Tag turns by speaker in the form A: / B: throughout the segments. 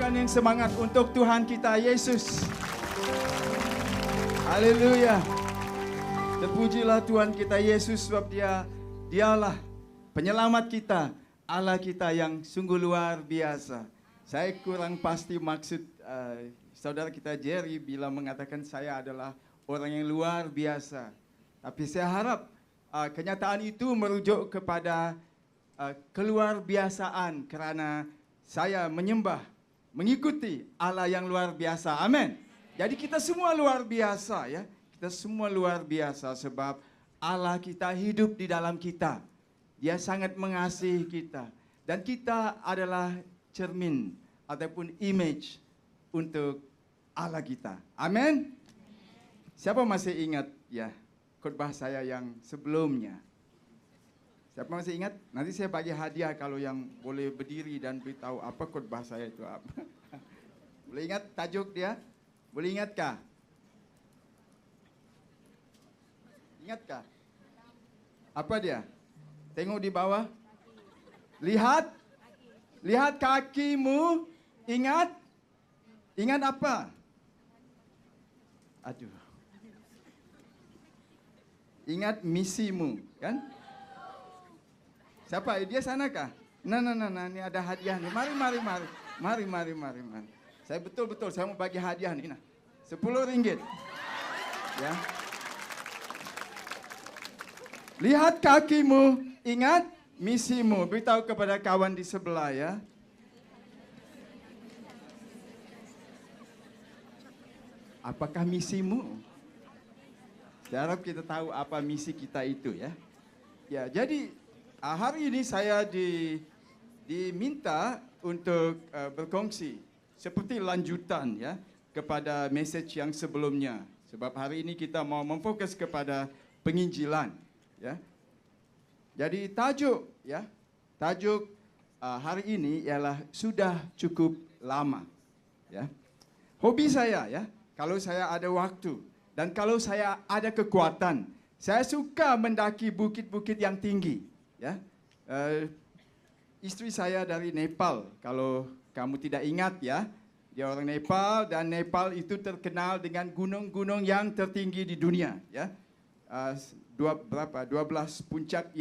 A: tepuk tangan yang semangat untuk Tuhan kita Yesus. Haleluya. Terpujilah Tuhan kita Yesus sebab dialah penyelamat kita, Allah kita yang sungguh luar biasa. Saya kurang pasti maksud saudara kita Jerry bila mengatakan saya adalah orang yang luar biasa. Tapi saya harap kenyataan itu merujuk kepada keluar biasaan kerana saya menyembah, mengikuti Allah yang luar biasa. Amin. Jadi kita semua luar biasa ya. Kita semua luar biasa sebab Allah kita hidup di dalam kita. Dia sangat mengasihi kita. Dan kita adalah cermin ataupun image untuk Allah kita. Amin. Siapa masih ingat ya khotbah saya yang sebelumnya? Siapa masih ingat? Nanti saya bagi hadiah kalau yang boleh berdiri dan beritahu apa khotbah saya itu apa. Boleh ingat tajuk dia? Boleh ingatkah? Ingatkah? Apa dia? Tengok di bawah. Lihat. Lihat kakimu. Ingat. Ingat apa? Aduh. Ingat misimu, kan? Siapa? Dia sana kah? Nah, ini ada hadiah nih. Mari. Saya betul-betul, saya mau bagi hadiah nih. Nah, 10 ringgit. Ya. Lihat kakimu, ingat misimu. Beritahu kepada kawan di sebelah ya. Apakah misimu? Saya harap kita tahu apa misi kita itu ya. Ya, jadi hari ini saya diminta untuk berkongsi seperti lanjutan ya kepada message yang sebelumnya. Sebab hari ini kita mau memfokus kepada penginjilan ya. Jadi tajuk hari ini ialah sudah cukup lama ya. Hobi saya ya, kalau saya ada waktu dan kalau saya ada kekuatan, saya suka mendaki bukit-bukit yang tinggi ya. Istri saya dari Nepal, kalau kamu tidak ingat ya, dia orang Nepal dan Nepal itu terkenal dengan gunung-gunung yang tertinggi di dunia ya. 14 puncak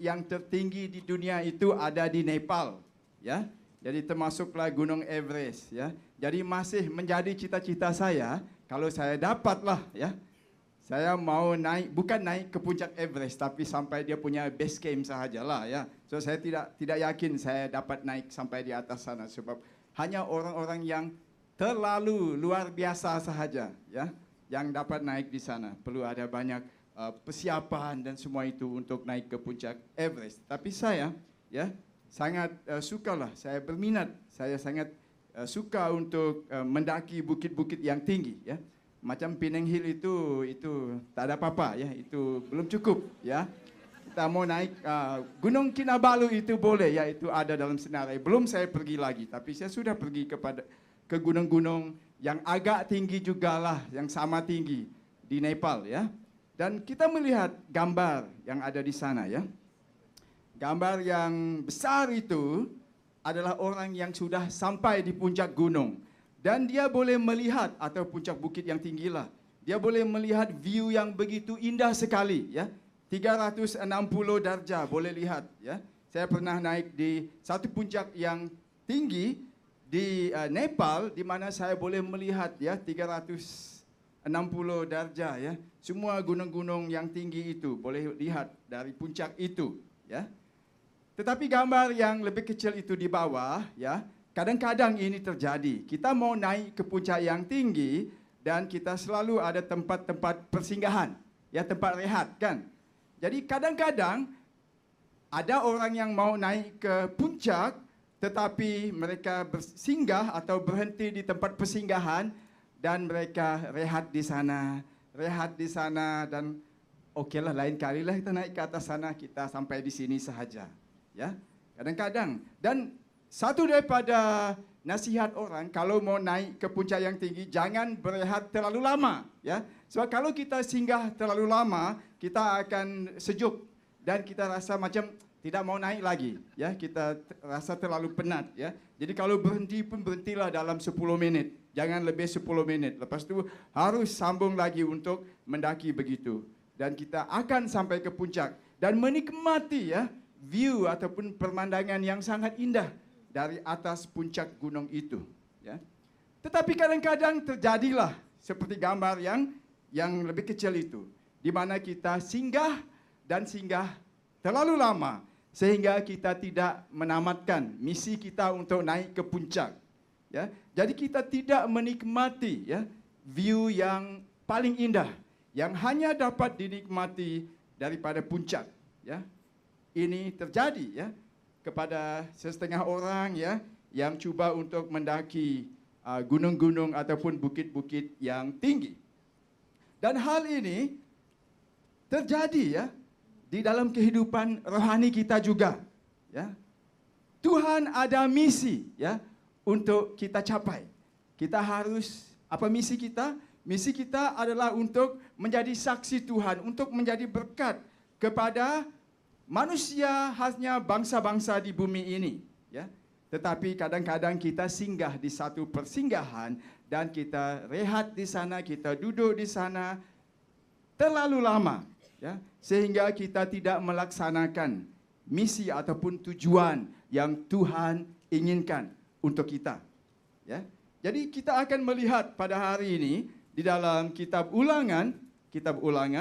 A: yang tertinggi di dunia itu ada di Nepal ya. Jadi termasuklah Gunung Everest ya. Jadi masih menjadi cita-cita saya kalau saya dapatlah ya. Saya mau naik, bukan naik ke puncak Everest, tapi sampai dia punya base camp sahajalah ya. So saya tidak yakin saya dapat naik sampai di atas sana sebab hanya orang-orang yang terlalu luar biasa sahaja ya yang dapat naik di sana. Perlu ada banyak persiapan dan semua itu untuk naik ke puncak Everest. Tapi saya ya sangat sukalah, saya berminat, saya sangat suka untuk mendaki bukit-bukit yang tinggi ya. Macam Penang Hill itu tak ada apa-apa ya, itu belum cukup ya. Kita mau naik Gunung Kinabalu itu boleh ya, itu ada dalam senarai. Belum saya pergi lagi, tapi saya sudah pergi ke gunung-gunung yang agak tinggi jugalah, yang sama tinggi di Nepal ya. Dan kita melihat gambar yang ada di sana ya. Gambar yang besar itu adalah orang yang sudah sampai di puncak gunung. Dan dia boleh melihat, atau puncak bukit yang tinggi lah, dia boleh melihat view yang begitu indah sekali ya. 360 darjah boleh lihat ya. Saya pernah naik di satu puncak yang tinggi di Nepal di mana saya boleh melihat ya 360 darjah ya. Semua gunung-gunung yang tinggi itu boleh lihat dari puncak itu ya. Tetapi gambar yang lebih kecil itu di bawah ya. Kadang-kadang ini terjadi. Kita mau naik ke puncak yang tinggi dan kita selalu ada tempat-tempat persinggahan, ya tempat rehat kan. Jadi kadang-kadang ada orang yang mau naik ke puncak tetapi mereka bersinggah atau berhenti di tempat persinggahan dan mereka rehat di sana dan okeylah lain kalilah kita naik ke atas sana, kita sampai di sini sahaja, ya. Kadang-kadang dan satu daripada nasihat orang kalau mau naik ke puncak yang tinggi jangan berehat terlalu lama ya. Sebab kalau kita singgah terlalu lama kita akan sejuk dan kita rasa macam tidak mau naik lagi, ya. Kita rasa terlalu penat, ya. Jadi kalau berhenti pun berhentilah dalam 10 menit, jangan lebih 10 menit. Lepas itu harus sambung lagi untuk mendaki begitu. Dan kita akan sampai ke puncak dan menikmati, ya, view ataupun pemandangan yang sangat indah dari atas puncak gunung itu, ya. Tetapi kadang-kadang terjadilah seperti gambar yang lebih kecil itu, di mana kita singgah terlalu lama sehingga kita tidak menamatkan misi kita untuk naik ke puncak, ya. Jadi kita tidak menikmati, ya, view yang paling indah yang hanya dapat dinikmati daripada puncak, ya. Ini terjadi, ya, kepada setengah orang, ya, yang cuba untuk mendaki gunung-gunung ataupun bukit-bukit yang tinggi. Dan hal ini terjadi, ya, di dalam kehidupan rohani kita juga, ya. Tuhan ada misi, ya, untuk kita capai. Kita harus, apa misi kita? Misi kita adalah untuk menjadi saksi Tuhan, untuk menjadi berkat kepada manusia, khasnya bangsa-bangsa di bumi ini, ya. Tetapi kadang-kadang kita singgah di satu persinggahan dan kita rehat di sana, kita duduk di sana terlalu lama, ya, sehingga kita tidak melaksanakan misi ataupun tujuan yang Tuhan inginkan untuk kita, ya. Jadi kita akan melihat pada hari ini di dalam kitab Ulangan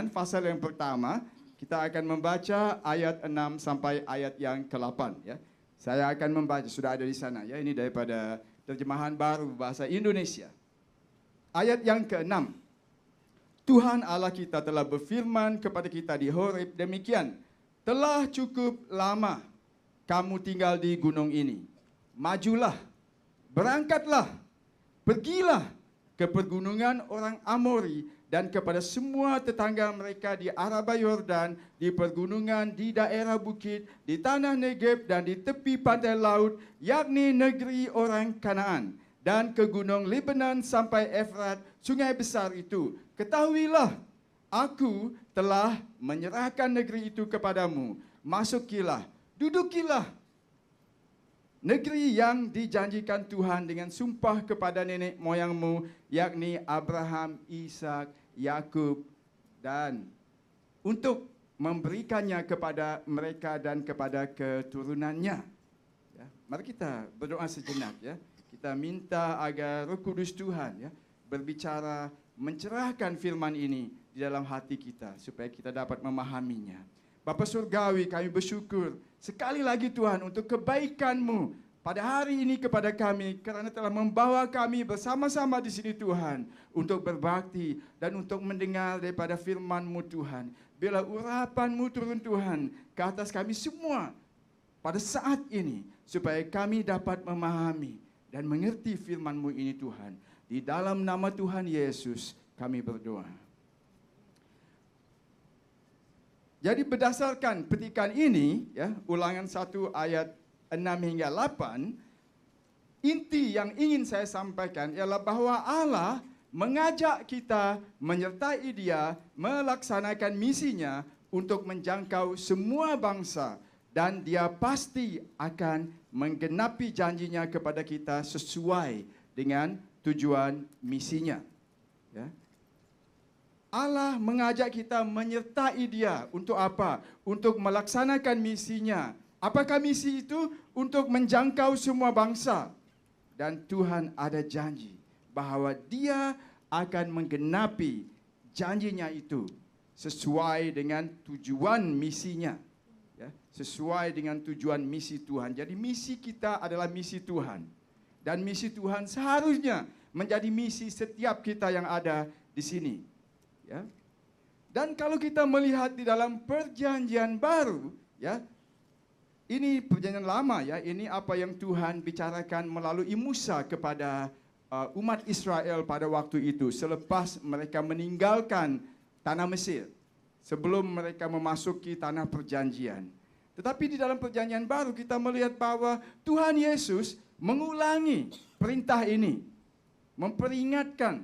A: pasal yang pertama, kita akan membaca ayat 6 sampai ayat yang ke-8, ya. Saya akan membaca, sudah ada di sana, ya. Ini daripada terjemahan baru bahasa Indonesia. Ayat yang ke-6. Tuhan Allah kita telah berfirman kepada kita di Horeb demikian, telah cukup lama kamu tinggal di gunung ini. Majulah, berangkatlah, pergilah ke pegunungan orang Amori dan kepada semua tetangga mereka di Araba Yordan, di pergunungan, di daerah bukit, di tanah Negeb dan di tepi pantai laut, yakni negeri orang Kanaan, dan ke gunung Lebanon sampai Efrat, sungai besar itu. Ketahuilah, aku telah menyerahkan negeri itu kepadamu. Masukilah, dudukilah negeri yang dijanjikan Tuhan dengan sumpah kepada nenek moyangmu, yakni Abraham, Ishak, Yakub, dan untuk memberikannya kepada mereka dan kepada keturunannya. Ya, mari kita berdoa sejenak, ya. Kita minta agar Roh Kudus Tuhan, ya, berbicara, mencerahkan firman ini di dalam hati kita supaya kita dapat memahaminya. Bapa Surgawi, kami bersyukur sekali lagi Tuhan untuk kebaikan-Mu pada hari ini kepada kami, kerana telah membawa kami bersama-sama di sini Tuhan untuk berbakti dan untuk mendengar daripada firman-Mu Tuhan. Bila urapan-Mu turun Tuhan ke atas kami semua pada saat ini supaya kami dapat memahami dan mengerti firman-Mu ini Tuhan. Di dalam nama Tuhan Yesus kami berdoa. Jadi berdasarkan petikan ini, ya, Ulangan 1 ayat 6 hingga 8, inti yang ingin saya sampaikan ialah bahwa Allah mengajak kita menyertai Dia melaksanakan misinya untuk menjangkau semua bangsa, dan Dia pasti akan menggenapi janjinya kepada kita sesuai dengan tujuan misinya, ya. Allah mengajak kita menyertai Dia untuk apa? Untuk melaksanakan misinya. Apakah misi itu? Untuk menjangkau semua bangsa. Dan Tuhan ada janji bahawa Dia akan menggenapi janjinya itu sesuai dengan tujuan misinya, ya, sesuai dengan tujuan misi Tuhan. Jadi misi kita adalah misi Tuhan. Dan misi Tuhan seharusnya menjadi misi setiap kita yang ada di sini, ya. Dan kalau kita melihat di dalam perjanjian baru, ya, ini perjanjian lama, ya, ini apa yang Tuhan bicarakan melalui Musa kepada umat Israel pada waktu itu selepas mereka meninggalkan tanah Mesir, sebelum mereka memasuki tanah perjanjian. Tetapi di dalam perjanjian baru kita melihat bahwa Tuhan Yesus mengulangi perintah ini, memperingatkan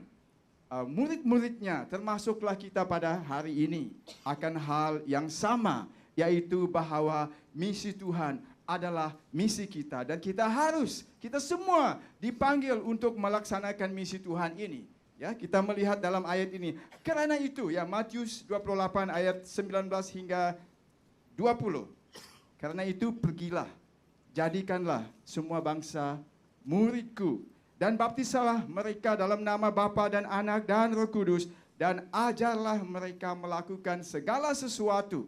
A: murid-muridnya, termasuklah kita pada hari ini, akan hal yang sama yaitu bahwa misi Tuhan adalah misi kita. Dan kita semua dipanggil untuk melaksanakan misi Tuhan ini. Ya, kita melihat dalam ayat ini. Karena itu, ya, Matius 28 ayat 19 hingga 20. Karena itu pergilah, jadikanlah semua bangsa muridku, dan baptisalah mereka dalam nama Bapa dan Anak dan Roh Kudus, dan ajarlah mereka melakukan segala sesuatu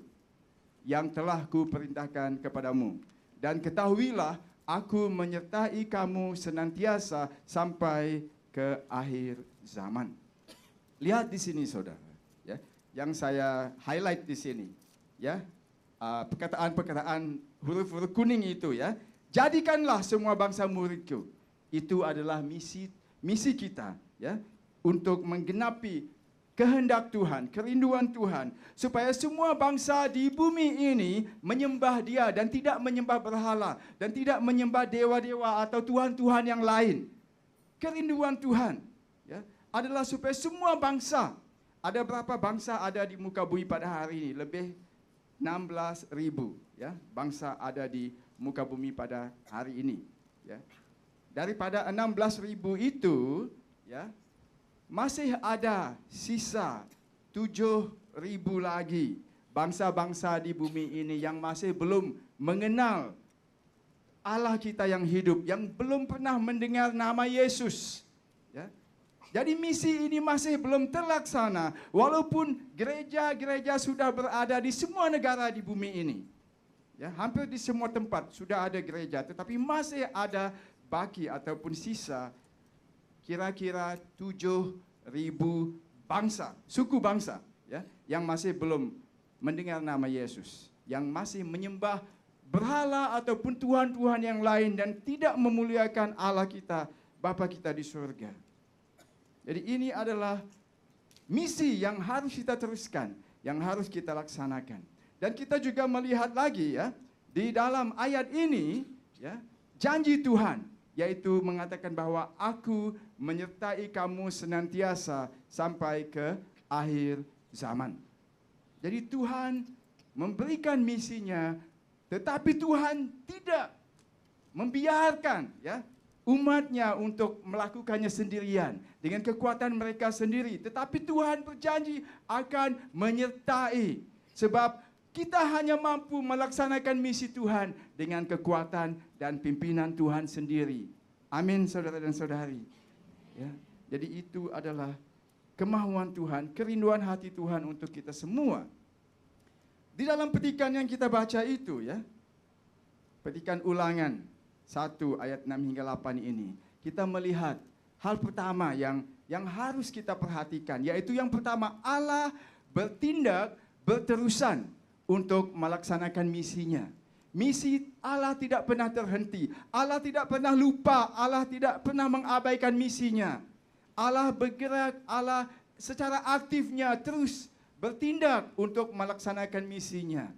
A: yang telah kuperintahkan kepadamu. Dan ketahuilah, aku menyertai kamu senantiasa sampai ke akhir zaman. Lihat di sini, saudara, ya, yang saya highlight di sini, ya, perkataan-perkataan huruf-huruf kuning itu, ya. Jadikanlah semua bangsa muridku. Itu adalah misi kita, ya, untuk menggenapi kehendak Tuhan, kerinduan Tuhan, supaya semua bangsa di bumi ini menyembah Dia dan tidak menyembah berhala dan tidak menyembah dewa-dewa atau tuhan-tuhan yang lain. Kerinduan Tuhan, ya, adalah supaya semua bangsa, ada berapa bangsa ada di muka bumi pada hari ini? Lebih 16.000, ya, bangsa ada di muka bumi pada hari ini, ya. Daripada 16.000 itu, ya, masih ada sisa 7.000 lagi bangsa-bangsa di bumi ini yang masih belum mengenal Allah kita yang hidup, yang belum pernah mendengar nama Yesus. Ya. Jadi misi ini masih belum terlaksana, walaupun gereja-gereja sudah berada di semua negara di bumi ini. Ya, hampir di semua tempat sudah ada gereja, tetapi masih ada baki ataupun sisa kira-kira 7.000 bangsa, suku bangsa, ya, yang masih belum mendengar nama Yesus, yang masih menyembah berhala ataupun tuhan-tuhan yang lain dan tidak memuliakan Allah kita, Bapa kita di surga. Jadi ini adalah misi yang harus kita teruskan, yang harus kita laksanakan. Dan kita juga melihat lagi, ya, di dalam ayat ini, ya, janji Tuhan, yaitu mengatakan bahwa aku menyertai kamu senantiasa sampai ke akhir zaman. Jadi Tuhan memberikan misinya, tetapi Tuhan tidak membiarkan, ya, umatnya untuk melakukannya sendirian dengan kekuatan mereka sendiri. Tetapi Tuhan berjanji akan menyertai, sebab kita hanya mampu melaksanakan misi Tuhan dengan kekuatan dan pimpinan Tuhan sendiri. Amin, saudara dan saudari. Ya, jadi itu adalah kemauan Tuhan, kerinduan hati Tuhan untuk kita semua. Di dalam petikan yang kita baca itu, ya, petikan Ulangan 1 ayat 6 hingga 8 ini, kita melihat hal pertama yang harus kita perhatikan, yaitu yang pertama, Allah bertindak berterusan untuk melaksanakan misinya. Misi Allah tidak pernah terhenti. Allah tidak pernah lupa. Allah tidak pernah mengabaikan misinya. Allah bergerak, Allah secara aktifnya terus bertindak untuk melaksanakan misinya.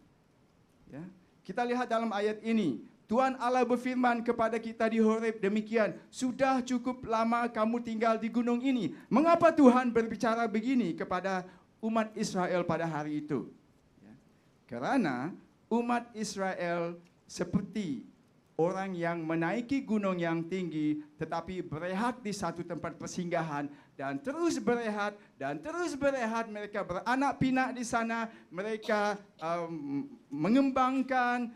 A: Ya. Kita lihat dalam ayat ini, Tuhan Allah berfirman kepada kita di Horeb demikian, sudah cukup lama kamu tinggal di gunung ini. Mengapa Tuhan berbicara begini kepada umat Israel pada hari itu? Karena umat Israel seperti orang yang menaiki gunung yang tinggi, tetapi berehat di satu tempat persinggahan, dan terus berehat, dan terus berehat. Mereka beranak pinak di sana, mereka mengembangkan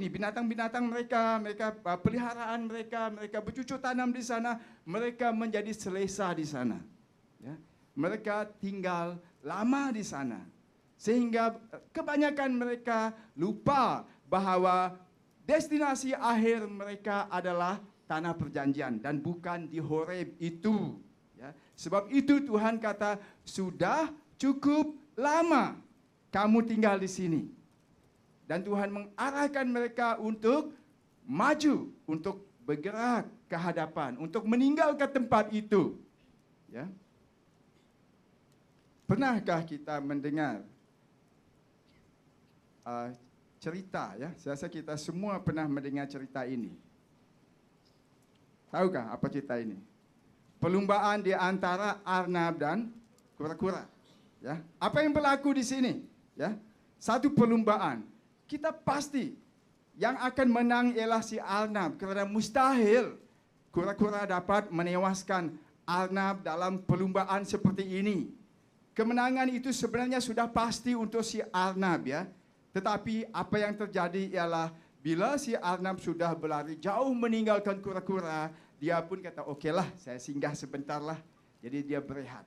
A: binatang-binatang mereka peliharaan mereka bercucuk tanam di sana, mereka menjadi selesa di sana. Ya. Mereka tinggal lama di sana. Sehingga kebanyakan mereka lupa bahwa destinasi akhir mereka adalah tanah perjanjian dan bukan di Horeb itu. Ya. Sebab itu Tuhan kata, sudah cukup lama kamu tinggal di sini. Dan Tuhan mengarahkan mereka untuk maju, untuk bergerak ke hadapan, untuk meninggalkan tempat itu. Ya. Pernahkah kita mendengar cerita, ya? Saya rasa kita semua pernah mendengar cerita ini. Tahukah apa cerita ini? Perlombaan di antara arnab dan kura-kura. Ya. Apa yang berlaku di sini? Ya. satu perlumbaan, kita pasti yang akan menang ialah si Arnab, kerana mustahil kura-kura dapat menewaskan Arnab dalam perlumbaan seperti ini. Kemenangan itu sebenarnya sudah pasti untuk si Arnab, ya. Tetapi apa yang terjadi ialah bila si Arnab sudah berlari jauh meninggalkan kura-kura, dia pun kata, okeylah, saya singgah sebentar lah. Jadi dia berehat.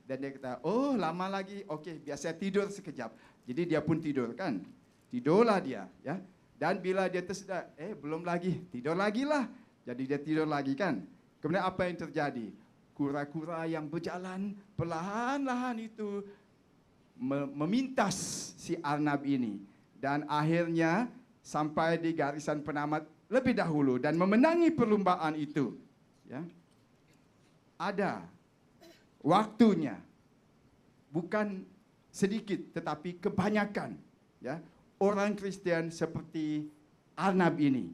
A: Dan dia kata, oh lama lagi, okey, biar saya tidur sekejap. Jadi dia pun tidur, kan. Tidurlah dia, ya. Dan bila dia tersedar, belum lagi, tidur lagi lah. Jadi dia tidur lagi, kan. Kemudian apa yang terjadi? Kura-kura yang berjalan perlahan-lahan itu memintas si Arnab ini. Dan akhirnya sampai di garisan penamat lebih dahulu dan memenangi perlumbaan itu. Ya. Ada waktunya, bukan sedikit tetapi kebanyakan, ya, orang Kristian seperti Arnab ini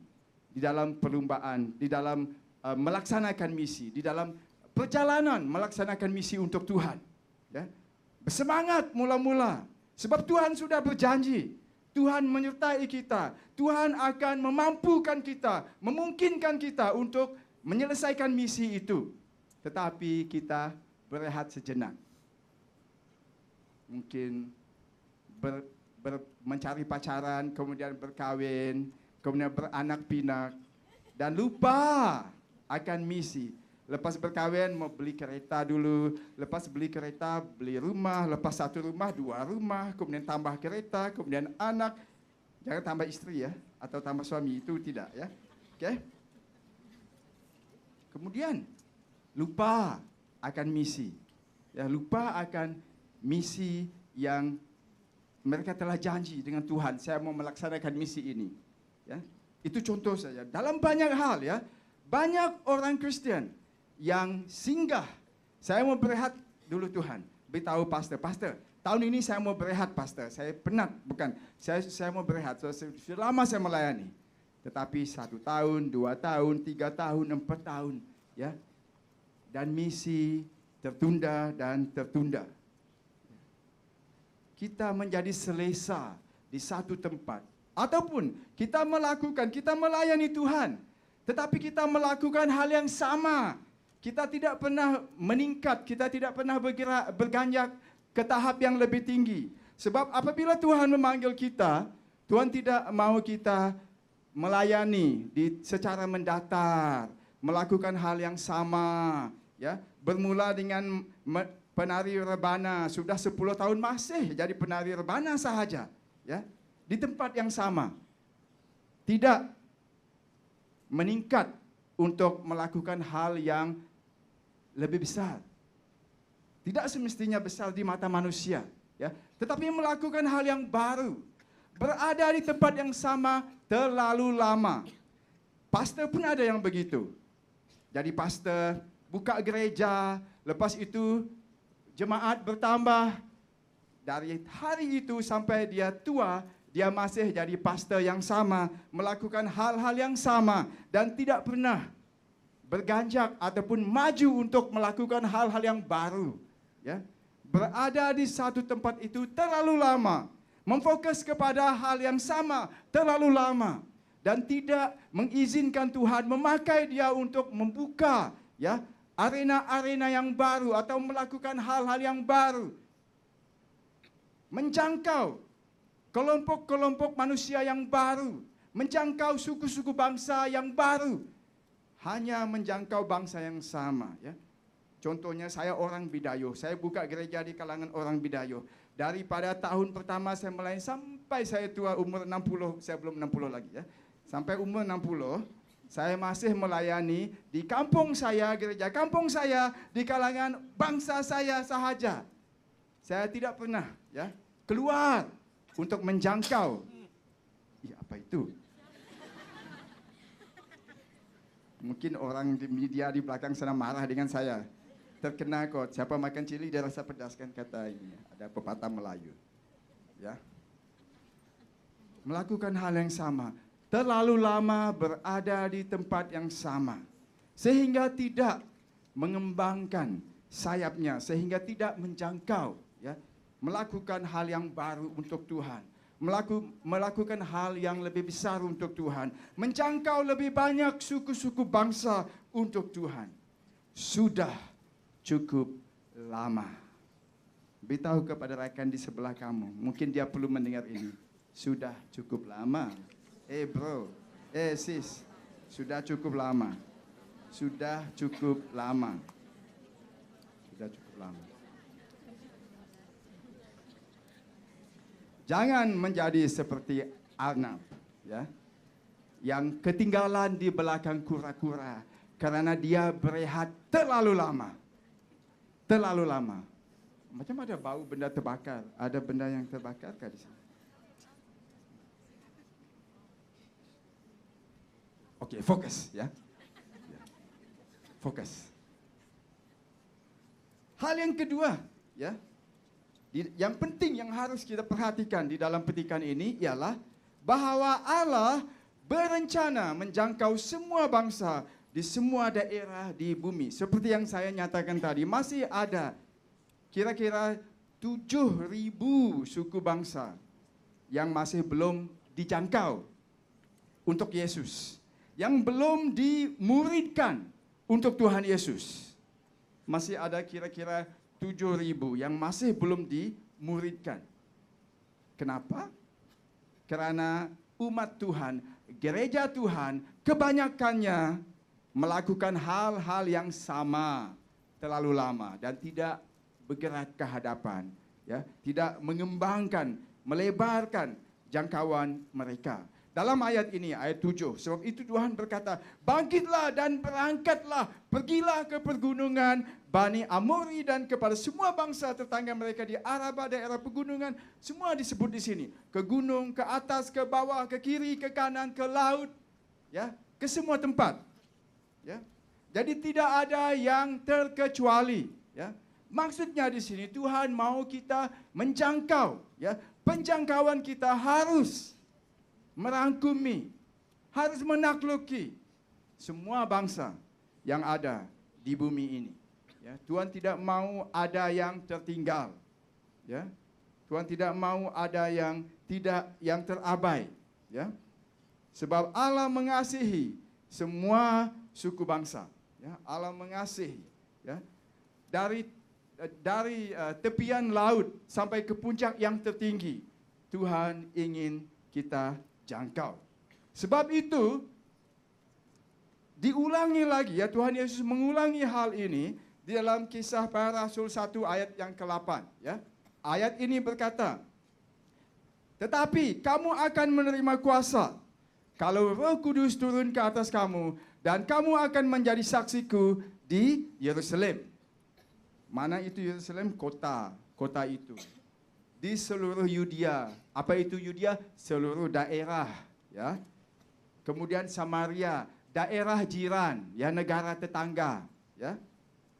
A: di dalam perlumbaan, di dalam melaksanakan misi, di dalam perjalanan melaksanakan misi untuk Tuhan, ya. Bersemangat mula-mula sebab Tuhan sudah berjanji, Tuhan menyertai kita, Tuhan akan memampukan kita, memungkinkan kita untuk menyelesaikan misi itu. Tetapi kita berehat sejenak. Mungkin mencari pacaran, kemudian berkahwin, kemudian beranak pinak, dan lupa akan misi. Lepas berkahwin, mau beli kereta dulu. Lepas beli kereta, beli rumah. Lepas satu rumah, dua rumah. Kemudian tambah kereta, kemudian anak. Jangan tambah istri, ya. Atau tambah suami, itu tidak, ya. Okey. Kemudian, lupa akan misi. Ya, lupa akan misi yang mereka telah janji dengan Tuhan. Saya mau melaksanakan misi ini. Ya. Itu contoh saja. Dalam banyak hal, ya. Banyak orang Kristian yang singgah. Saya mau berehat dulu Tuhan. Beritahu pastor, pastor, tahun ini saya mau berehat pastor. Saya penat, bukan. Saya mau berehat. Sudah lama saya melayani. Tetapi 1 tahun, 2 tahun, 3 tahun, 4 tahun, ya. Dan misi tertunda dan tertunda. Kita menjadi selesa di satu tempat. Ataupun kita melayani Tuhan. Tetapi kita melakukan hal yang sama. Kita tidak pernah meningkat, kita tidak pernah berganjak ke tahap yang lebih tinggi. Sebab apabila Tuhan memanggil kita, Tuhan tidak mahu kita melayani secara mendatar, melakukan hal yang sama, ya. Bermula dengan penari rebana, sudah 10 tahun masih jadi penari rebana sahaja, ya. Di tempat yang sama. Tidak meningkat untuk melakukan hal yang lebih besar. Tidak semestinya besar di mata manusia, ya, tetapi melakukan hal yang baru. Berada di tempat yang sama terlalu lama. Pastor pun ada yang begitu. Jadi pastor buka gereja, lepas itu jemaat bertambah. Dari hari itu sampai dia tua, dia masih jadi pastor yang sama, melakukan hal-hal yang sama dan tidak pernah berganjak ataupun maju untuk melakukan hal-hal yang baru, ya. Berada di satu tempat itu terlalu lama, memfokus kepada hal yang sama terlalu lama dan tidak mengizinkan Tuhan memakai dia untuk membuka, ya, arena-arena yang baru atau melakukan hal-hal yang baru. Menjangkau kelompok-kelompok manusia yang baru, menjangkau suku-suku bangsa yang baru. Hanya menjangkau bangsa yang sama, ya. Contohnya saya orang Bidayo, saya buka gereja di kalangan orang Bidayo. Daripada tahun pertama saya melayani sampai saya tua umur 60, saya belum 60 lagi, ya. Sampai umur 60, saya masih melayani di kampung saya, gereja kampung saya, di kalangan bangsa saya sahaja. Saya tidak pernah, ya, keluar untuk menjangkau. Ya, apa itu? Mungkin orang di media di belakang sana marah dengan saya. Terkena kok, siapa makan cili dia rasa pedas, kan, kata ini. Ada pepatah Melayu. Ya. Melakukan hal yang sama. Terlalu lama berada di tempat yang sama. Sehingga tidak mengembangkan sayapnya. Sehingga tidak menjangkau, ya, melakukan hal yang baru untuk Tuhan. melakukan hal yang lebih besar untuk Tuhan, menjangkau lebih banyak suku-suku bangsa untuk Tuhan. Sudah cukup lama. Beritahu kepada rekan di sebelah kamu, mungkin dia perlu mendengar ini. Sudah cukup lama. Bro, sis, sudah cukup lama. Sudah cukup lama. Sudah cukup lama. Jangan menjadi seperti Arnab, ya, yang ketinggalan di belakang kura-kura karena dia berehat terlalu lama. Terlalu lama. Macam ada bau benda terbakar. Ada benda yang terbakar di sini? Oke, fokus ya. Fokus. Hal yang kedua, ya. Yang penting yang harus kita perhatikan di dalam petikan ini ialah bahwa Allah berencana menjangkau semua bangsa di semua daerah di bumi. Seperti yang saya nyatakan tadi, masih ada kira-kira 7.000 suku bangsa yang masih belum dijangkau untuk Yesus, yang belum dimuridkan untuk Tuhan Yesus. Masih ada kira-kira 7.000 yang masih belum dimuridkan. Kenapa? Karena umat Tuhan, gereja Tuhan, kebanyakannya melakukan hal-hal yang sama terlalu lama dan tidak bergerak ke hadapan, ya, tidak mengembangkan, melebarkan jangkauan mereka. Dalam ayat ini, ayat 7, sebab itu Tuhan berkata, bangkitlah dan berangkatlah, pergilah ke pergunungan Bani Amori dan kepada semua bangsa tetangga mereka di Araba, daerah pegunungan, semua disebut di sini. Ke gunung, ke atas, ke bawah, ke kiri, ke kanan, ke laut, ya, ke semua tempat. Ya. Jadi tidak ada yang terkecuali, ya. Maksudnya di sini Tuhan mau kita menjangkau, ya. Penjangkauan kita harus merangkumi, harus menakluki semua bangsa yang ada di bumi ini. Ya, Tuhan tidak mau ada yang tertinggal. Ya, Tuhan tidak mau ada yang terabai. Ya, sebab Allah mengasihi semua suku bangsa. Ya, Allah mengasihi. Ya, dari tepian laut sampai ke puncak yang tertinggi, Tuhan ingin kita jangkau. Sebab itu diulangi lagi, ya, Tuhan Yesus mengulangi hal ini di dalam Kisah Para Rasul 1 ayat yang ke-8, ya. Ayat ini berkata, tetapi kamu akan menerima kuasa kalau Roh Kudus turun ke atas kamu dan kamu akan menjadi saksiku di Yerusalem. Mana itu Yerusalem? Kota itu. Di seluruh Yudea. Apa itu Yudea? Seluruh daerah, ya. Kemudian Samaria, daerah jiran, ya, negara tetangga, ya.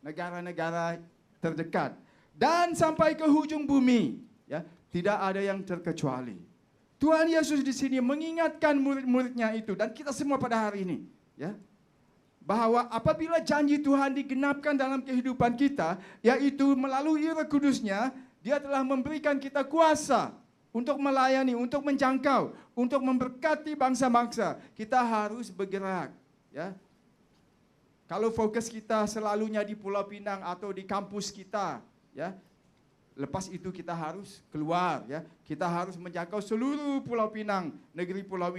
A: Negara-negara terdekat dan sampai ke hujung bumi, ya, tidak ada yang terkecuali. Tuhan Yesus di sini mengingatkan murid-muridnya itu dan kita semua pada hari ini, ya, bahwa apabila janji Tuhan digenapkan dalam kehidupan kita, yaitu melalui Roh Kudus-Nya, Dia telah memberikan kita kuasa untuk melayani, untuk menjangkau, untuk memberkati bangsa-bangsa. Kita harus bergerak, ya. Kalau fokus kita selalunya di Pulau Pinang atau di kampus kita, ya, lepas itu kita harus keluar, ya. Kita harus menjangkau seluruh Pulau Pinang, negeri Pulau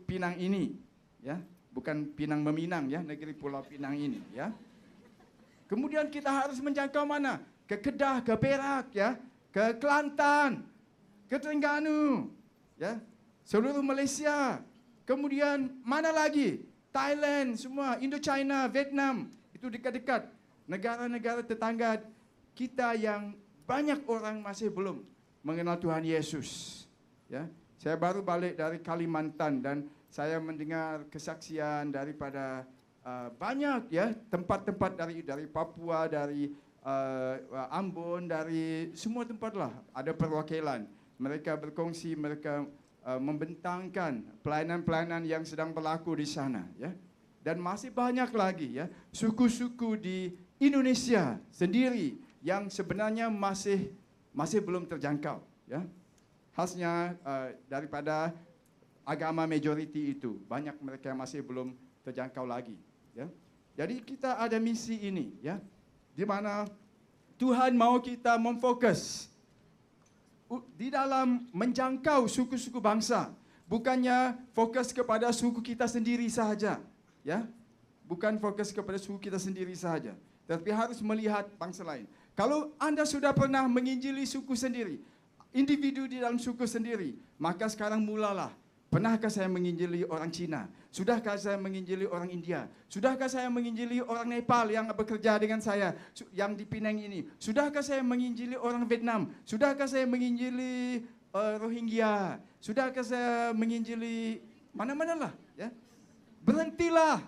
A: Pinang ini, ya. Bukan Pinang meminang, ya, negeri Pulau Pinang ini, ya. Kemudian kita harus menjangkau mana? Ke Kedah, ke Perak, ya, ke Kelantan, ke Terengganu, ya, seluruh Malaysia. Kemudian mana lagi? Thailand, semua, Indochina, Vietnam, itu dekat-dekat. Negara-negara tetangga kita yang banyak orang masih belum mengenal Tuhan Yesus. Ya, saya baru balik dari Kalimantan dan saya mendengar kesaksian daripada banyak, ya, tempat-tempat dari Papua, dari Ambon, dari semua tempat lah ada perwakilan. Mereka berkongsi, mereka membentangkan pelayanan-pelayanan yang sedang berlaku di sana, ya. Dan masih banyak lagi, ya, suku-suku di Indonesia sendiri yang sebenarnya masih belum terjangkau, ya. khasnya daripada agama majoriti itu. Banyak mereka yang masih belum terjangkau lagi. Ya. Jadi kita ada misi ini, ya, di mana Tuhan mau kita memfokus di dalam menjangkau suku-suku bangsa. Bukannya fokus kepada suku kita sendiri sahaja, ya. Bukan fokus kepada suku kita sendiri sahaja, tapi harus melihat bangsa lain. Kalau Anda sudah pernah menginjili suku sendiri, individu di dalam suku sendiri, maka sekarang mulalah. Pernahkah saya menginjili orang Cina? Sudahkah saya menginjili orang India? Sudahkah saya menginjili orang Nepal yang bekerja dengan saya, yang di Penang ini? Sudahkah saya menginjili orang Vietnam? Sudahkah saya menginjili Rohingya? Sudahkah saya menginjili mana-mana lah? Ya? Berhentilah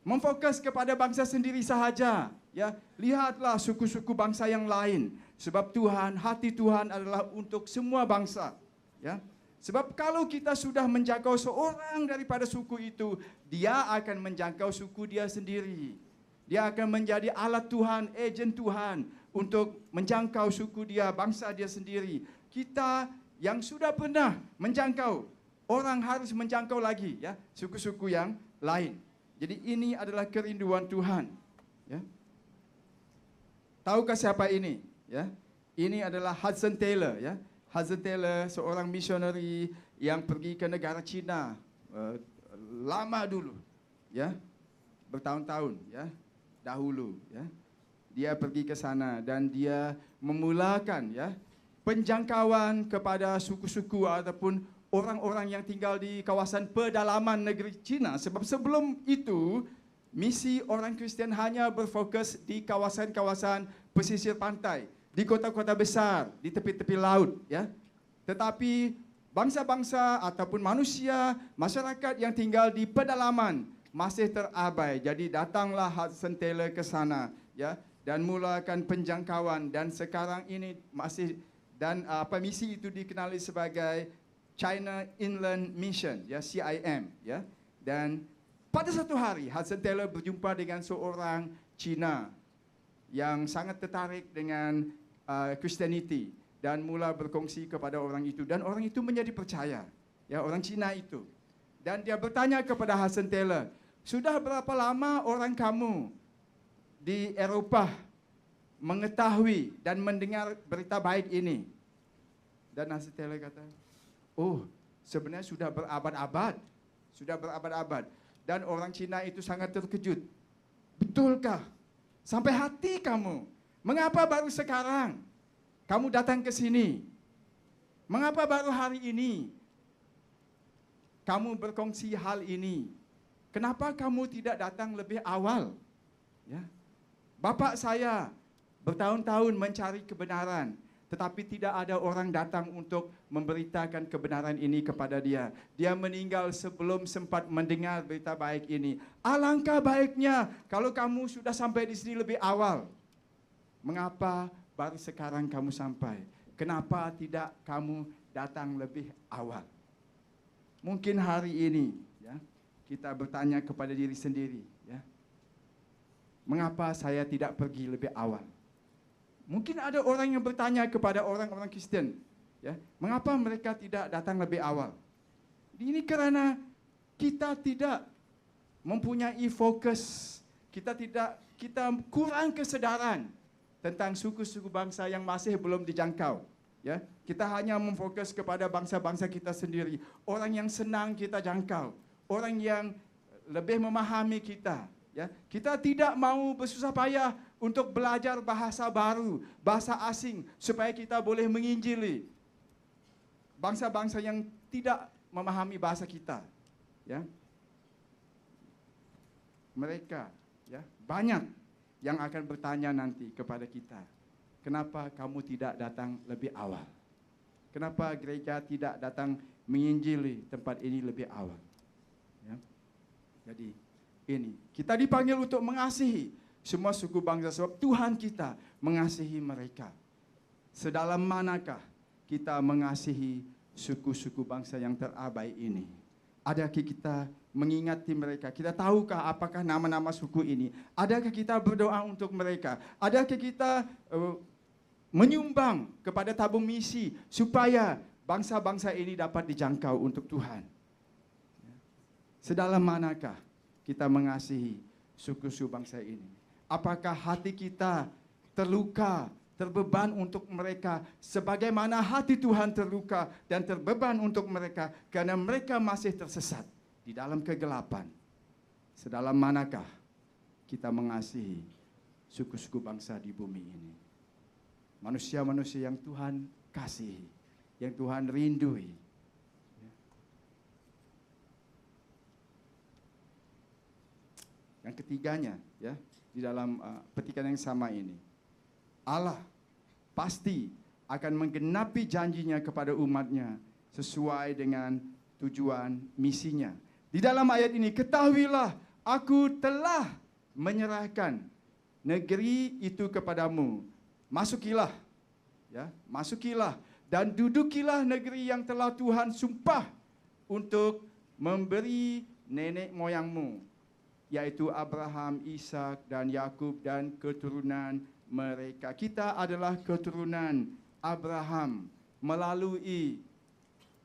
A: memfokus kepada bangsa sendiri sahaja. Ya, lihatlah suku-suku bangsa yang lain. Sebab Tuhan, hati Tuhan adalah untuk semua bangsa. Ya. Sebab kalau kita sudah menjangkau seorang daripada suku itu, dia akan menjangkau suku dia sendiri. Dia akan menjadi alat Tuhan, agen Tuhan untuk menjangkau suku dia, bangsa dia sendiri. Kita yang sudah pernah menjangkau, orang harus menjangkau lagi, ya, suku-suku yang lain. Jadi ini adalah kerinduan Tuhan. Ya. Tahukah siapa ini? Ya. Ini adalah Hudson Taylor, ya. Hudson Taylor seorang misioneri yang pergi ke negara China lama dulu, ya, bertahun-tahun, ya, dahulu, ya. Dia pergi ke sana dan dia memulakan, ya, penjangkauan kepada suku-suku ataupun orang-orang yang tinggal di kawasan pedalaman negeri China. Sebab sebelum itu misi orang Kristian hanya berfokus di kawasan-kawasan pesisir pantai, di kota-kota besar, di tepi-tepi laut, ya. Tetapi bangsa-bangsa ataupun manusia, masyarakat yang tinggal di pedalaman masih terabai. Jadi datanglah Hudson Taylor ke sana, ya, dan mulakan penjangkauan, dan sekarang ini masih, dan misi itu dikenali sebagai China Inland Mission, ya, CIM, ya. Dan pada satu hari Hudson Taylor berjumpa dengan seorang Cina yang sangat tertarik dengan Christianity dan mula berkongsi kepada orang itu, dan orang itu menjadi percaya, ya, orang Cina itu. Dan dia bertanya kepada Hudson Taylor, sudah berapa lama orang kamu di Eropah mengetahui dan mendengar berita baik ini? Dan Hudson Taylor kata, oh, sebenarnya sudah berabad-abad, sudah berabad-abad. Dan orang Cina itu sangat terkejut. Betulkah? Sampai hati kamu. Mengapa baru sekarang kamu datang ke sini? Mengapa baru hari ini kamu berkongsi hal ini? Kenapa kamu tidak datang lebih awal? Ya. Bapak saya bertahun-tahun mencari kebenaran, tetapi tidak ada orang datang untuk memberitakan kebenaran ini kepada dia. Dia meninggal sebelum sempat mendengar berita baik ini. Alangkah baiknya kalau kamu sudah sampai di sini lebih awal. Mengapa baru sekarang kamu sampai? Kenapa tidak kamu datang lebih awal? Mungkin hari ini, ya, kita bertanya kepada diri sendiri, ya, mengapa saya tidak pergi lebih awal? Mungkin ada orang yang bertanya kepada orang-orang Kristen, ya, mengapa mereka tidak datang lebih awal? Ini karena kita tidak mempunyai fokus, kita kurang kesedaran tentang suku-suku bangsa yang masih belum dijangkau. Ya, kita hanya memfokus kepada bangsa-bangsa kita sendiri, orang yang senang kita jangkau, orang yang lebih memahami kita. Ya, kita tidak mau bersusah payah untuk belajar bahasa baru, bahasa asing, supaya kita boleh menginjili bangsa-bangsa yang tidak memahami bahasa kita. Ya, mereka, ya, banyak yang akan bertanya nanti kepada kita, kenapa kamu tidak datang lebih awal? Kenapa gereja tidak datang menginjili tempat ini lebih awal? Ya. Jadi ini, kita dipanggil untuk mengasihi semua suku bangsa, sebab Tuhan kita mengasihi mereka. Sedalam manakah kita mengasihi suku-suku bangsa yang terabai ini? Adakah kita mengingati mereka? Kita tahukah apakah nama-nama suku ini? Adakah kita berdoa untuk mereka? Adakah kita menyumbang kepada tabung misi supaya bangsa-bangsa ini dapat dijangkau untuk Tuhan. Sedalam manakah kita mengasihi suku-suku bangsa ini? Apakah hati kita terluka, terbeban untuk mereka sebagaimana hati Tuhan terluka dan terbeban untuk mereka karena mereka masih tersesat di dalam kegelapan? Sedalam manakah kita mengasihi suku-suku bangsa di bumi ini? Manusia-manusia yang Tuhan kasihi, yang Tuhan rindui. Yang ketiganya, ya, di dalam petikan yang sama ini, Allah pasti akan menggenapi janjinya kepada umatnya sesuai dengan tujuan misinya. Di dalam ayat ini, ketahuilah, aku telah menyerahkan negeri itu kepadamu. Masukilah, ya, masukilah dan dudukilah negeri yang telah Tuhan sumpah untuk memberi nenek moyangmu, yaitu Abraham, Ishak, dan Yakub dan keturunan mereka. Kita adalah keturunan Abraham melalui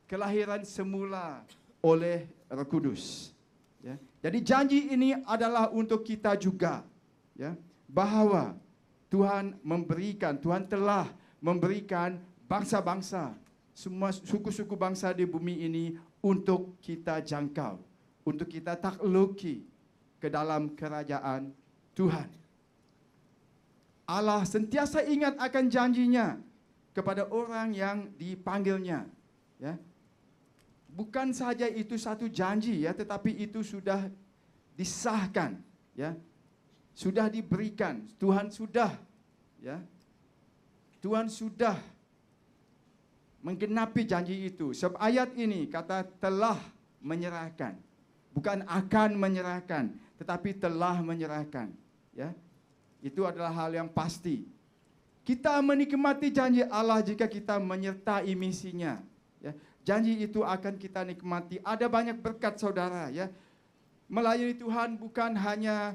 A: kelahiran semula oleh Roh Kudus. Ya. Jadi janji ini adalah untuk kita juga, ya, bahwa Tuhan telah memberikan bangsa-bangsa, semua suku-suku bangsa di bumi ini untuk kita jangkau, untuk kita takluki ke dalam kerajaan Tuhan. Allah sentiasa ingat akan janjinya kepada orang yang dipanggilnya. Ya. Bukan saja itu satu janji, ya, tetapi itu sudah disahkan, ya, sudah diberikan. Tuhan sudah menggenapi janji itu. Sebab ayat ini kata telah menyerahkan, bukan akan menyerahkan, tetapi telah menyerahkan. Ya, itu adalah hal yang pasti. Kita menikmati janji Allah jika kita menyertai misinya. Ya, janji itu akan kita nikmati. Ada banyak berkat, saudara. Ya, melayani Tuhan bukan hanya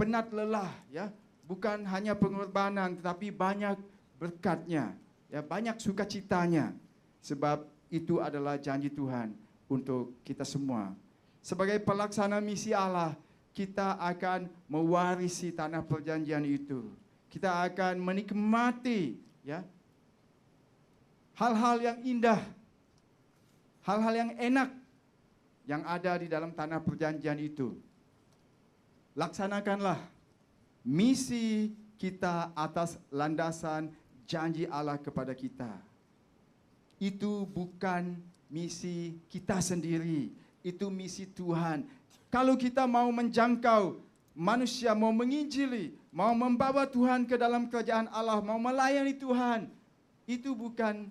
A: penat lelah, ya, bukan hanya pengorbanan, tetapi banyak berkatnya. Ya, banyak sukacitanya. Sebab itu adalah janji Tuhan untuk kita semua. Sebagai pelaksana misi Allah, kita akan mewarisi tanah perjanjian itu. Kita akan menikmati, ya, hal-hal yang indah, hal-hal yang enak yang ada di dalam tanah perjanjian itu. Laksanakanlah misi kita atas landasan janji Allah kepada kita. Itu bukan misi kita sendiri, itu misi Tuhan. Kalau kita mau menjangkau manusia, mau menginjili, mau membawa Tuhan ke dalam kerajaan Allah, mau melayani Tuhan, itu bukan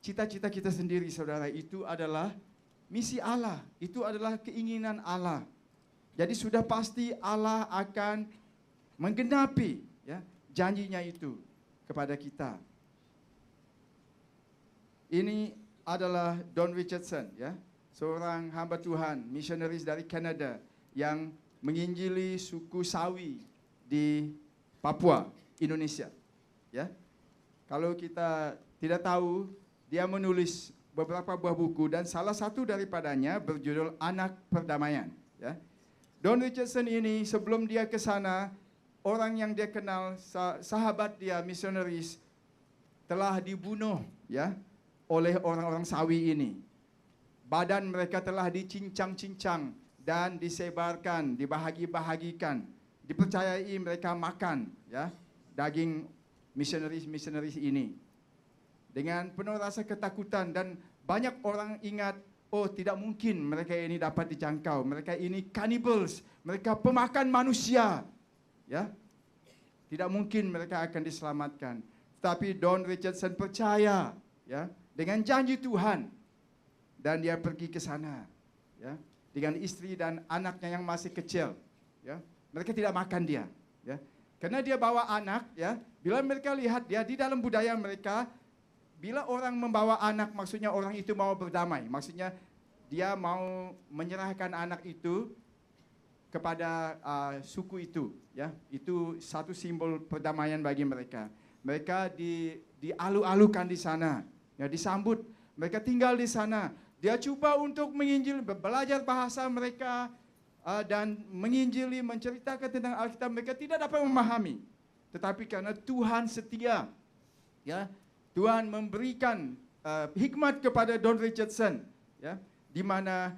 A: cita-cita kita sendiri, saudara. Itu adalah misi Allah, itu adalah keinginan Allah. Jadi sudah pasti Allah akan menggenapi, ya, janjinya itu kepada kita. Ini adalah Don Richardson, ya, seorang hamba Tuhan, misionaris dari Kanada yang menginjili suku Sawi di Papua, Indonesia. Ya, kalau kita tidak tahu, dia menulis beberapa buah buku dan salah satu daripadanya berjudul Anak Perdamaian. Ya, Don Richardson ini sebelum dia ke sana, orang yang dia kenal, sahabat dia, misionaris, telah dibunuh, ya, oleh orang-orang Sawi ini. Badan mereka telah dicincang-cincang dan disebarkan, dibahagi-bahagikan. Dipercayai mereka makan, ya, daging misionaris ini. Dengan penuh rasa ketakutan dan banyak orang ingat, oh, tidak mungkin mereka ini dapat dijangkau. Mereka ini cannibals, mereka pemakan manusia. Ya, tidak mungkin mereka akan diselamatkan. Tapi Don Richardson percaya, ya, dengan janji Tuhan, dan dia pergi ke sana, ya, dengan istri dan anaknya yang masih kecil. Ya, mereka tidak makan dia, ya, karena dia bawa anak. Ya, bila mereka lihat dia di dalam budaya mereka, bila orang membawa anak, maksudnya orang itu mau berdamai, maksudnya dia mau menyerahkan anak itu kepada suku itu, ya, itu satu simbol perdamaian bagi mereka. Mereka dialu-alukan di sana, ya, disambut Mereka tinggal di sana. Dia coba untuk menginjil, belajar bahasa mereka, dan menginjili, menceritakan tentang Alkitab. Mereka tidak dapat memahami. Tetapi karena Tuhan setia, ya, Tuhan memberikan hikmat kepada Don Richardson, ya, di mana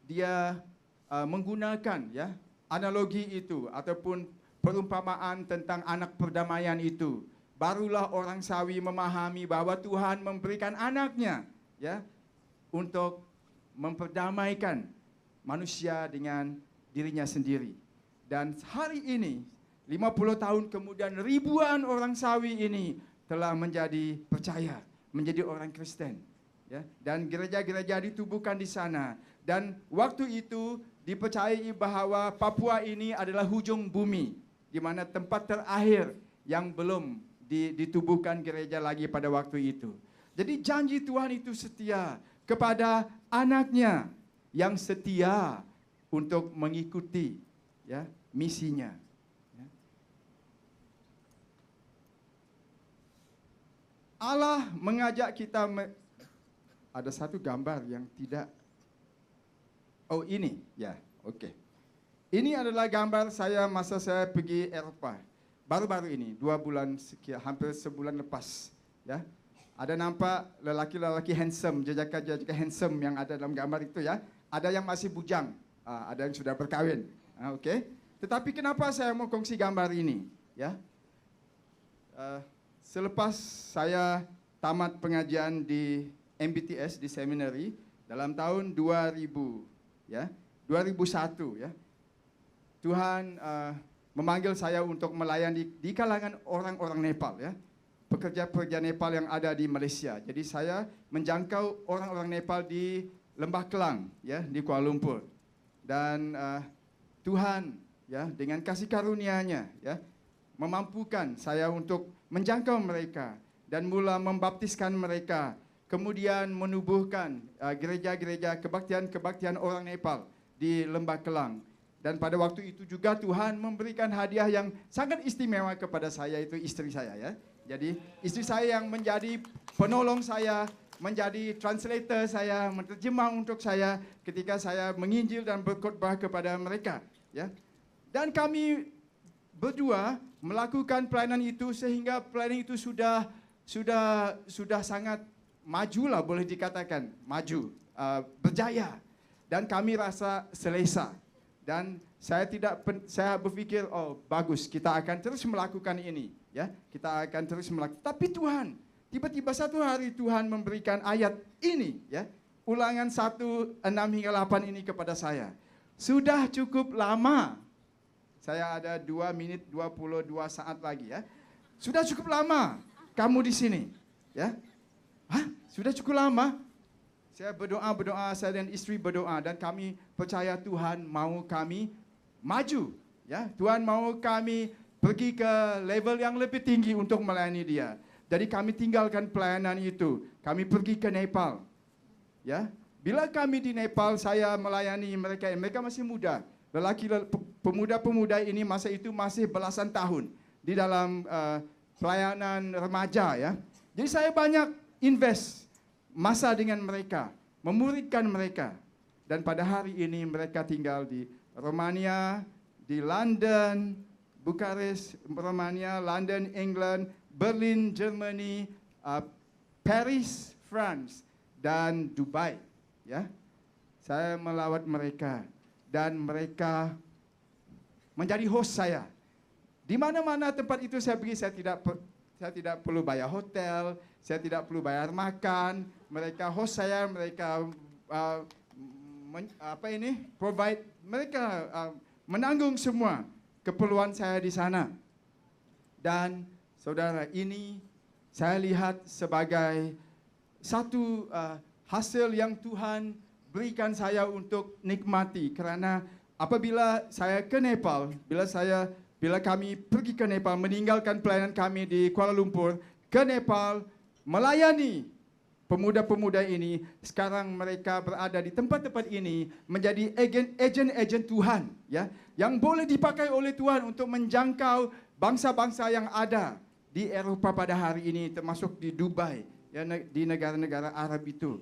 A: dia menggunakan, ya, analogi itu ataupun perumpamaan tentang anak perdamaian itu. Barulah orang Sawi memahami bahwa Tuhan memberikan anaknya, ya, untuk memperdamaikan manusia dengan dirinya sendiri. Dan hari ini 50 tahun kemudian ribuan orang Sawi ini telah menjadi percaya, menjadi orang Kristen, ya. Dan gereja-gereja ditubuhkan di sana. Dan waktu itu dipercayai bahwa Papua ini adalah hujung bumi, di mana tempat terakhir yang belum ditubuhkan gereja lagi pada waktu itu. Jadi janji Tuhan itu setia kepada anaknya yang setia untuk mengikuti, ya, misinya. Ya. Allah mengajak kita ada satu gambar yang tidak. Oh, ini, ya, oke. Ini adalah gambar saya masa saya pergi Eropa. Baru-baru ini, 2 bulan sekian, hampir sebulan lepas, ya. Ada nampak lelaki-lelaki handsome, jejaka-jejaka handsome yang ada dalam gambar itu, ya. Ada yang masih bujang, ada yang sudah berkahwin, oke. Tetapi kenapa saya mau kongsi gambar ini, ya? Selepas saya tamat pengajian di MBTS di seminari dalam tahun 2000, ya, 2001, ya. Tuhan memanggil saya untuk melayani di kalangan orang-orang Nepal, ya, pekerja-pekerja Nepal yang ada di Malaysia. Jadi saya menjangkau orang-orang Nepal di Lembah Kelang, ya, di Kuala Lumpur. Dan Tuhan, ya, dengan kasih karunia-Nya, ya, memampukan saya untuk menjangkau mereka dan mula membaptiskan mereka, kemudian menubuhkan gereja-gereja kebaktian orang Nepal di Lembah Kelang. Dan pada waktu itu juga Tuhan memberikan hadiah yang sangat istimewa kepada saya, itu istri saya, ya. Jadi istri saya yang menjadi penolong saya, menjadi translator saya, menerjemah untuk saya ketika saya menginjil dan berkhotbah kepada mereka, ya. Dan kami berdua melakukan pelayanan itu sehingga pelayanan itu sudah sangat majulah, boleh dikatakan maju, berjaya, dan kami rasa selesa. Dan saya berpikir, oh bagus, kita akan terus melakukan ini, ya, kita akan terus melakukan. Tapi Tuhan, tiba-tiba satu hari Tuhan memberikan ayat ini, ya, Ulangan 1:6 hingga 8 ini kepada saya. Sudah cukup lama, saya ada 2 menit 22 saat lagi, ya. Sudah cukup lama kamu di sini, ya. Hah? Sudah cukup lama? Saya berdoa, saya dan istri berdoa, dan kami percaya Tuhan mau kami maju, ya. Tuhan mau kami pergi ke level yang lebih tinggi untuk melayani Dia. Jadi kami tinggalkan pelayanan itu, kami pergi ke Nepal, ya. Bila kami di Nepal, saya melayani mereka masih muda, pemuda-pemuda ini masa itu masih belasan tahun di dalam pelayanan remaja, ya. Jadi saya banyak invest masa dengan mereka, memuridkan mereka. Dan pada hari ini mereka tinggal di Romania, di London, Bukares, Romania, London, England, Berlin, Germany, Paris, France, dan Dubai, ya. Saya melawat mereka dan mereka menjadi host saya. Di mana-mana tempat itu saya pergi, saya tidak perlu bayar hotel, saya tidak perlu bayar makan. Mereka host saya, mereka provide, mereka menanggung semua keperluan saya di sana. Dan saudara, ini saya lihat sebagai satu hasil yang Tuhan berikan saya untuk nikmati. Karena apabila saya ke Nepal, bila kami pergi ke Nepal, meninggalkan pelayanan kami di Kuala Lumpur, ke Nepal, melayani pemuda-pemuda ini, sekarang mereka berada di tempat-tempat ini menjadi agen-agen Tuhan, ya, yang boleh dipakai oleh Tuhan untuk menjangkau bangsa-bangsa yang ada di Eropa pada hari ini, termasuk di Dubai, ya, di negara-negara Arab itu.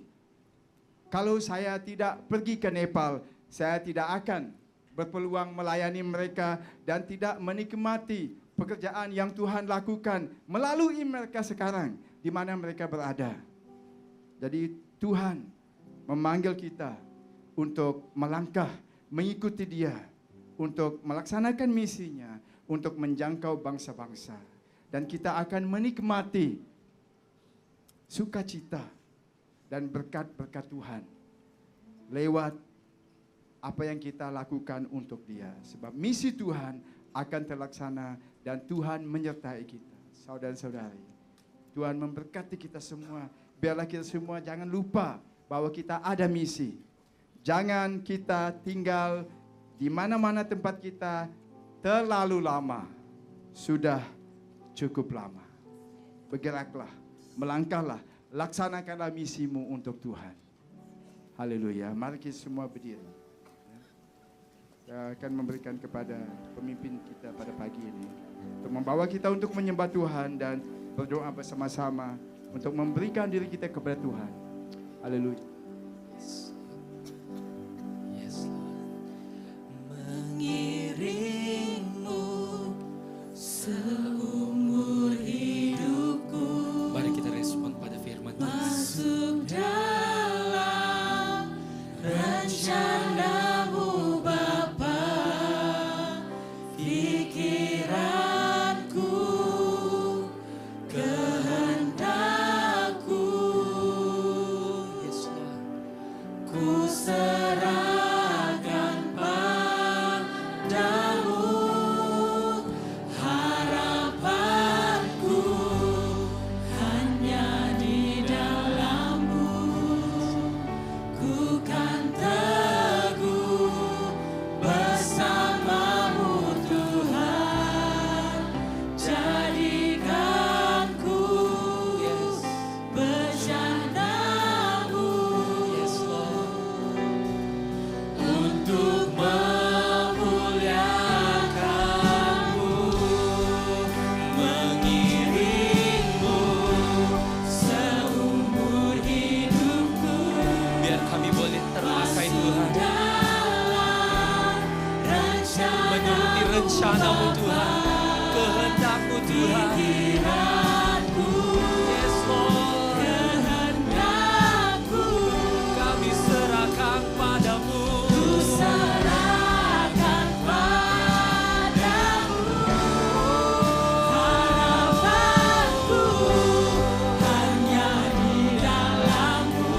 A: Kalau saya tidak pergi ke Nepal, saya tidak akan berpeluang melayani mereka dan tidak menikmati pekerjaan yang Tuhan lakukan melalui mereka sekarang di mana mereka berada. Jadi Tuhan memanggil kita untuk melangkah mengikuti Dia, untuk melaksanakan misinya, untuk menjangkau bangsa-bangsa. Dan kita akan menikmati sukacita dan berkat-berkat Tuhan lewat apa yang kita lakukan untuk Dia. Sebab misi Tuhan akan terlaksana dan Tuhan menyertai kita. Saudara-saudari, Tuhan memberkati kita semua. Biarlah kita semua jangan lupa bahwa kita ada misi. Jangan kita tinggal di mana-mana tempat kita terlalu lama. Sudah cukup lama. Bergeraklah, melangkahlah, laksanakanlah misimu untuk Tuhan. Haleluya. Mari kita semua berdiri. Saya akan memberikan kepada pemimpin kita pada pagi ini untuk membawa kita untuk menyembah Tuhan dan berdoa bersama-sama untuk memberikan diri kita kepada Tuhan. Haleluya.
B: Yes, Lord. Mengiringmu seumur hidupku. Mari kita respon pada firman Tuhan. Masuk dalam rencanamu Bapa, pikiranku, kehendakku. Yes, Lord. Ku serahkan padamu harapanku, hanya di dalam-Mu ku kan teguh bersama-Mu Tuhan. Jadikanku bejana-Mu untuk memuliakan-Mu, mengiringmu seumur hidupku. Biar kami boleh terpakai Tuhan, menuruti rencana-Mu Tuhan, kehendak-Mu Tuhan. Yes, Lord. Kehendakku kami serahkan padamu. Serahkan padamu harapanku, hanya di dalam-Mu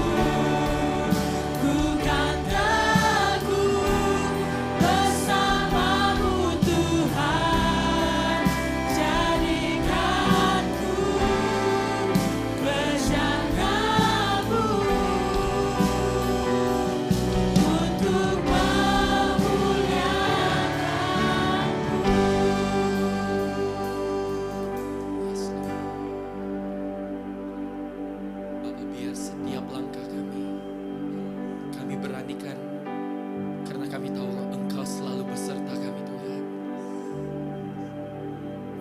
B: ku kan teguh bersama-Mu Tuhan. Jadikanku bejana-Mu untuk Bapa, biar setiap langkah kami beranikan karena kami tahu Engkau selalu beserta kami Tuhan.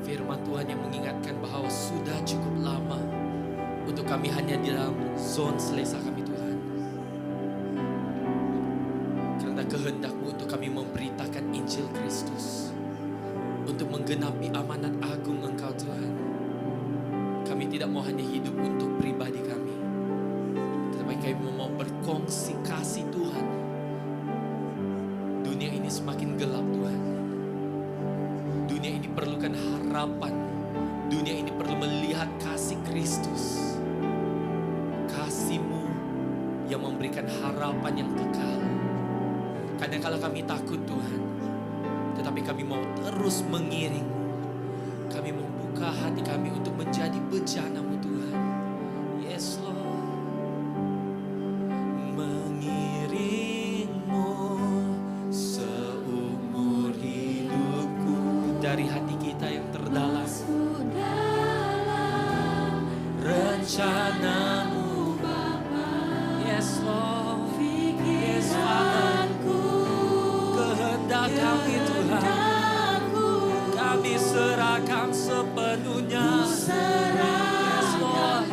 B: Firman Tuhan yang mengingatkan bahwa sudah cukup lama untuk kami hanya di dalam zona selesa kami Tuhan. Karena kehendak-Mu untuk kami memberitakan Injil Kristus, untuk menggenapi amanat agung Engkau Tuhan. Kami tidak mau hanya hidup untuk pribadi kami, tetapi kami mau berkongsi kasih Tuhan. Dunia ini semakin gelap Tuhan. Dunia ini perlukan harapan. Dunia ini perlu melihat kasih Kristus. Kasih-Mu yang memberikan harapan yang kekal. Kadang-kala kami takut Tuhan, tetapi kami mau terus mengiring-Mu. Kami membuka hati kami untuk menjadi bejana-Mu Tuhan. Yes Lord. Mengiring-Mu seumur hidupku. Dari hati kita yang terdalam, rencana-Mu Bapa. Yes Lord. Yes Father. Kehendak kami Tuhan, kami serahkan sepenuhnya. Yes Lord.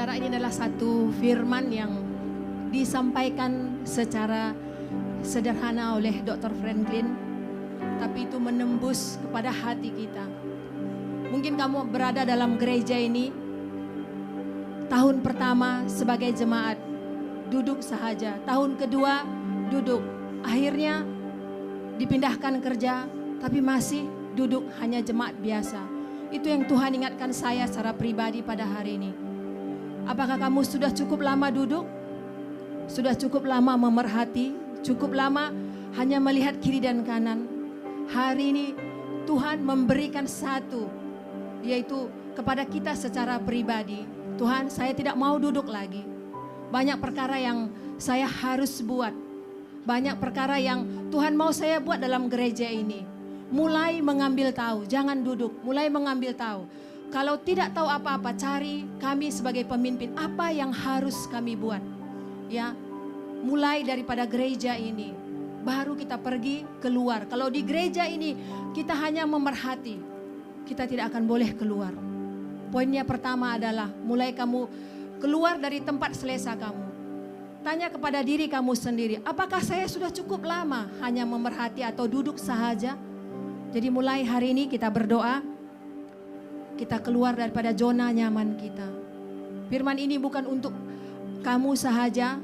C: saudara, ini adalah satu firman yang disampaikan secara sederhana oleh Dr. Franklin, tapi itu menembus kepada hati kita. Mungkin kamu berada dalam gereja ini tahun pertama sebagai jemaat, duduk sahaja. Tahun kedua duduk, akhirnya dipindahkan kerja, tapi masih duduk hanya jemaat biasa. Itu yang Tuhan ingatkan saya secara pribadi pada hari ini. Apakah kamu sudah cukup lama duduk? Sudah cukup lama memerhati? Cukup lama hanya melihat kiri dan kanan? Hari ini Tuhan memberikan satu, yaitu kepada kita secara pribadi. Tuhan, saya tidak mau duduk lagi. Banyak perkara yang saya harus buat. Banyak perkara yang Tuhan mau saya buat dalam gereja ini. Mulai mengambil tahu, jangan duduk. Mulai mengambil tahu. Kalau tidak tahu apa-apa, cari kami sebagai pemimpin. Apa yang harus kami buat? Ya, mulai daripada gereja ini. Baru kita pergi keluar. Kalau di gereja ini kita hanya memerhati, kita tidak akan boleh keluar. Poinnya pertama adalah mulai kamu keluar dari tempat selesa kamu. Tanya kepada diri kamu sendiri, apakah saya sudah cukup lama hanya memerhati atau duduk sahaja? Jadi mulai hari ini kita berdoa, kita keluar daripada zona nyaman kita. Firman ini bukan untuk kamu sahaja,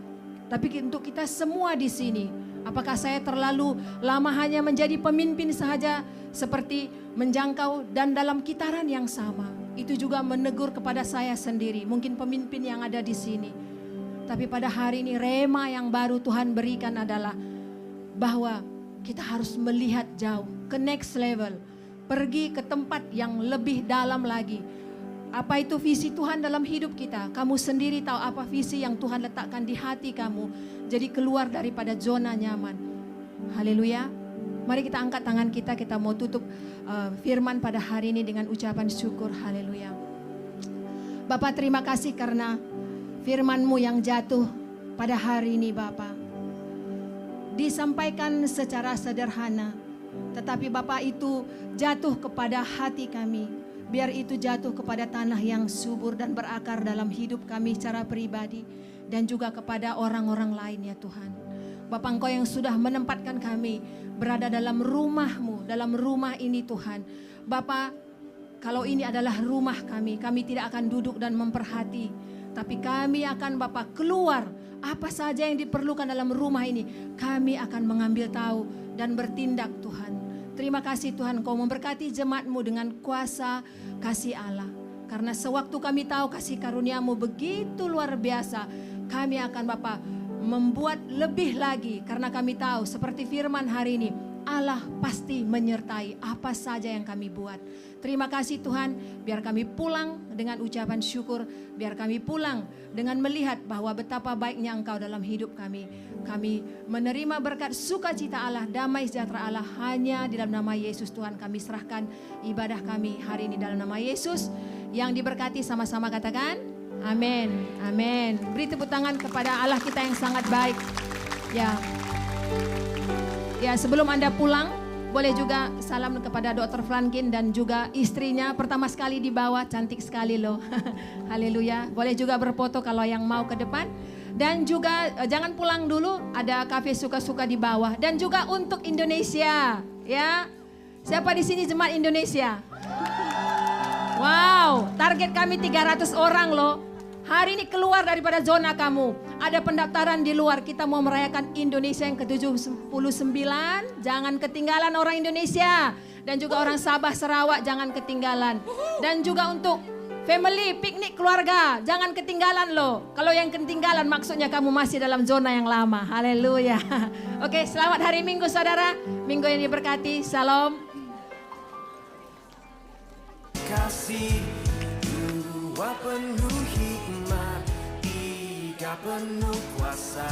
C: tapi untuk kita semua di sini. Apakah saya terlalu lama hanya menjadi pemimpin sahaja, seperti menjangkau dan dalam kitaran yang sama? Itu juga menegur kepada saya sendiri, mungkin pemimpin yang ada di sini. Tapi pada hari ini rema yang baru Tuhan berikan adalah bahwa kita harus melihat jauh, ke next level. Pergi ke tempat yang lebih dalam lagi. Apa itu visi Tuhan dalam hidup kita? Kamu sendiri tahu apa visi yang Tuhan letakkan di hati kamu. Jadi keluar daripada zona nyaman. Haleluya. Mari kita angkat tangan kita mau tutup firman pada hari ini dengan ucapan syukur. Haleluya. Bapak, terima kasih karena firman-Mu yang jatuh pada hari ini, Bapak. Disampaikan secara sederhana, tetapi Bapak itu jatuh kepada hati kami. Biar itu jatuh kepada tanah yang subur dan berakar dalam hidup kami secara pribadi dan juga kepada orang-orang lain, ya Tuhan. Bapak, Engkau yang sudah menempatkan kami berada dalam rumah-Mu, dalam rumah ini Tuhan. Bapak, kalau ini adalah rumah kami tidak akan duduk dan memperhati, tapi kami akan Bapak keluar. Apa saja yang diperlukan dalam rumah ini, kami akan mengambil tahu dan bertindak, Tuhan. Terima kasih Tuhan, Kau memberkati jemaat-Mu dengan kuasa kasih Allah. Karena sewaktu kami tahu kasih karunia-Mu begitu luar biasa, kami akan Bapak membuat lebih lagi. Karena kami tahu seperti firman hari ini, Allah pasti menyertai apa saja yang kami buat. Terima kasih Tuhan, biar kami pulang dengan ucapan syukur, biar kami pulang dengan melihat bahwa betapa baiknya Engkau dalam hidup kami. Kami menerima berkat sukacita Allah, damai sejahtera Allah hanya di dalam nama Yesus. Tuhan, kami serahkan ibadah kami hari ini dalam nama Yesus. Yang diberkati sama-sama katakan amin, amin. Beri tepuk tangan kepada Allah kita yang sangat baik. Ya, sebelum Anda pulang, boleh juga salam kepada Dr. Franklin dan juga istrinya. Pertama sekali di bawah, cantik sekali loh. Haleluya. Boleh juga berfoto kalau yang mau ke depan. Dan juga jangan pulang dulu, ada kafe suka-suka di bawah. Dan juga untuk Indonesia, ya. Siapa di sini jemaat Indonesia? Wow, target kami 300 orang loh. Hari ini keluar daripada zona kamu. Ada pendaftaran di luar. Kita mau merayakan Indonesia yang ke-79. Jangan ketinggalan orang Indonesia. Dan juga orang Sabah, Sarawak jangan ketinggalan. Dan juga untuk family, piknik keluarga. Jangan ketinggalan loh. Kalau yang ketinggalan maksudnya kamu masih dalam zona yang lama. Haleluya. Oke, selamat hari Minggu saudara. Minggu yang diberkati. Shalom.
D: Kasih dua penuh hikmat, tiga penuh kuasa.